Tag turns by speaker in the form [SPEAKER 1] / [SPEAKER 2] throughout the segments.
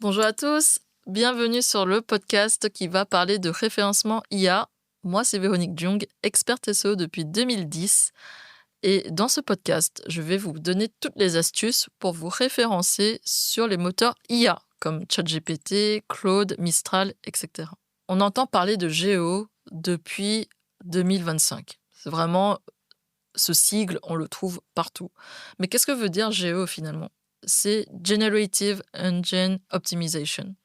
[SPEAKER 1] Bonjour à tous, bienvenue sur le podcast qui va parler de référencement IA. Moi, c'est Véronique Jung, experte SEO depuis 2010. Et dans ce podcast, je vais vous donner toutes les astuces pour vous référencer sur les moteurs IA, comme ChatGPT, Claude, Mistral, etc. On entend parler de GEO depuis 2025. C'est vraiment ce sigle, on le trouve partout. Mais qu'est-ce que veut dire GEO finalement? C'est Generative Engine Optimization.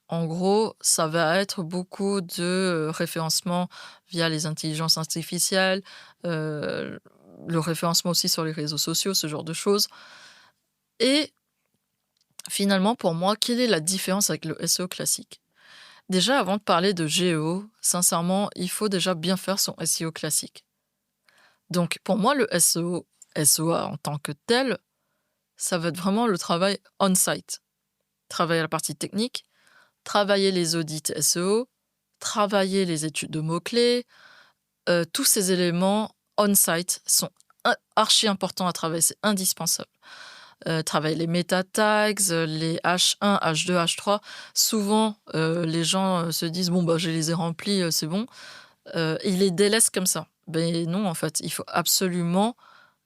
[SPEAKER 1] En gros, ça va être beaucoup de référencement via les intelligences artificielles, euh, le référencement aussi sur les réseaux sociaux, ce genre de choses. Et finalement, pour moi, quelle est la différence avec le SEO classique? Déjà, avant de parler de GEO, sincèrement, il faut déjà bien faire son SEO classique. Donc, pour moi, le SEO, SEA en tant que tel, ça va être vraiment le travail on-site. Travailler la partie technique, travailler les audits SEO, travailler les études de mots-clés, tous ces éléments on-site sont archi importants à travailler, c'est indispensable. Travailler les meta tags, les H1, H2, H3. Souvent, les gens se disent bon, bah, je les ai remplis, c'est bon. Ils les délaissent comme ça. Ben non, en fait, il faut absolument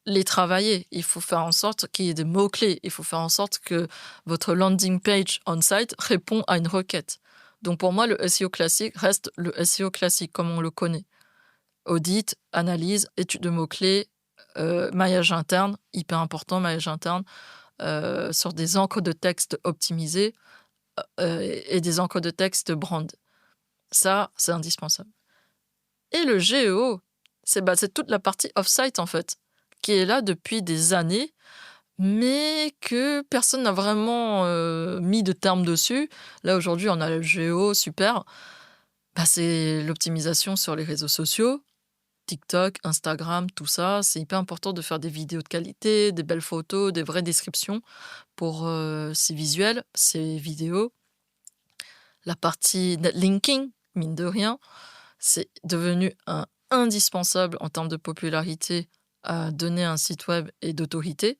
[SPEAKER 1] les travailler. Il faut faire en sorte qu'il y ait des mots-clés. Il faut faire en sorte que votre landing page on-site répond à une requête. Donc pour moi, le SEO classique reste le SEO classique comme on le connaît. Audit, analyse, étude de mots-clés, maillage interne, hyper important, maillage interne, sur des encres de texte optimisées et des encres de texte brand. Ça, c'est indispensable. Et le GEO, c'est toute la partie off-site en fait, qui est là depuis des années, mais que personne n'a vraiment mis de terme dessus. Là, aujourd'hui, on a le GEO, super. C'est l'optimisation sur les réseaux sociaux, TikTok, Instagram, tout ça. C'est hyper important de faire des vidéos de qualité, des belles photos, des vraies descriptions pour ces visuels, ces vidéos. La partie netlinking, mine de rien, c'est devenu indispensable en termes de popularité à donner un site web et d'autorité.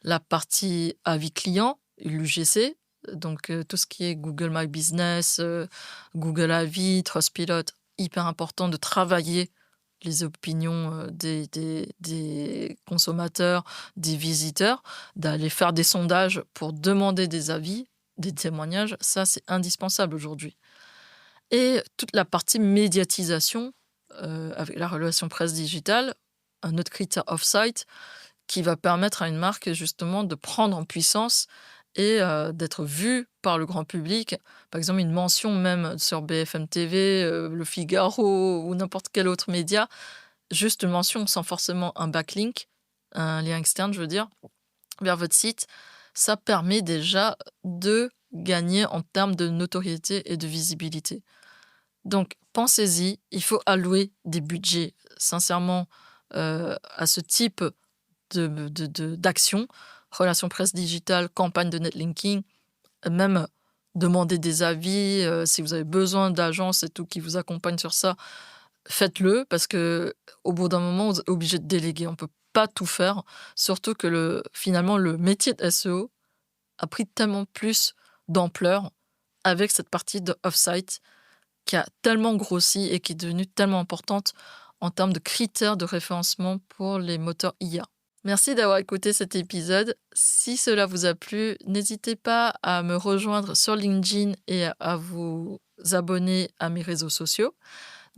[SPEAKER 1] La partie avis client, l'UGC, donc tout ce qui est Google My Business, Google Avis, Trustpilot, hyper important de travailler les opinions des consommateurs, des visiteurs, d'aller faire des sondages pour demander des avis, des témoignages, ça c'est indispensable aujourd'hui. Et toute la partie médiatisation, avec la relation presse digitale, un autre critère off-site, qui va permettre à une marque justement de prendre en puissance et d'être vue par le grand public. Par exemple, une mention même sur BFM TV, Le Figaro ou n'importe quel autre média, juste une mention sans forcément un backlink, un lien externe, je veux dire, vers votre site, ça permet déjà de gagner en termes de notoriété et de visibilité. Donc, pensez-y, il faut allouer des budgets, sincèrement, à ce type d'action, relations presse digitale, campagne de netlinking, même demander des avis, si vous avez besoin d'agences et tout qui vous accompagnent sur ça, faites-le parce que au bout d'un moment, vous êtes obligé de déléguer. On ne peut pas tout faire, surtout que finalement, le métier de SEO a pris tellement plus d'ampleur avec cette partie de off-site qui a tellement grossi et qui est devenue tellement importante en termes de critères de référencement pour les moteurs IA. Merci d'avoir écouté cet épisode. Si cela vous a plu, n'hésitez pas à me rejoindre sur LinkedIn et à vous abonner à mes réseaux sociaux.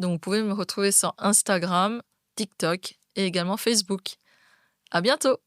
[SPEAKER 1] Donc, vous pouvez me retrouver sur Instagram, TikTok et également Facebook. À bientôt!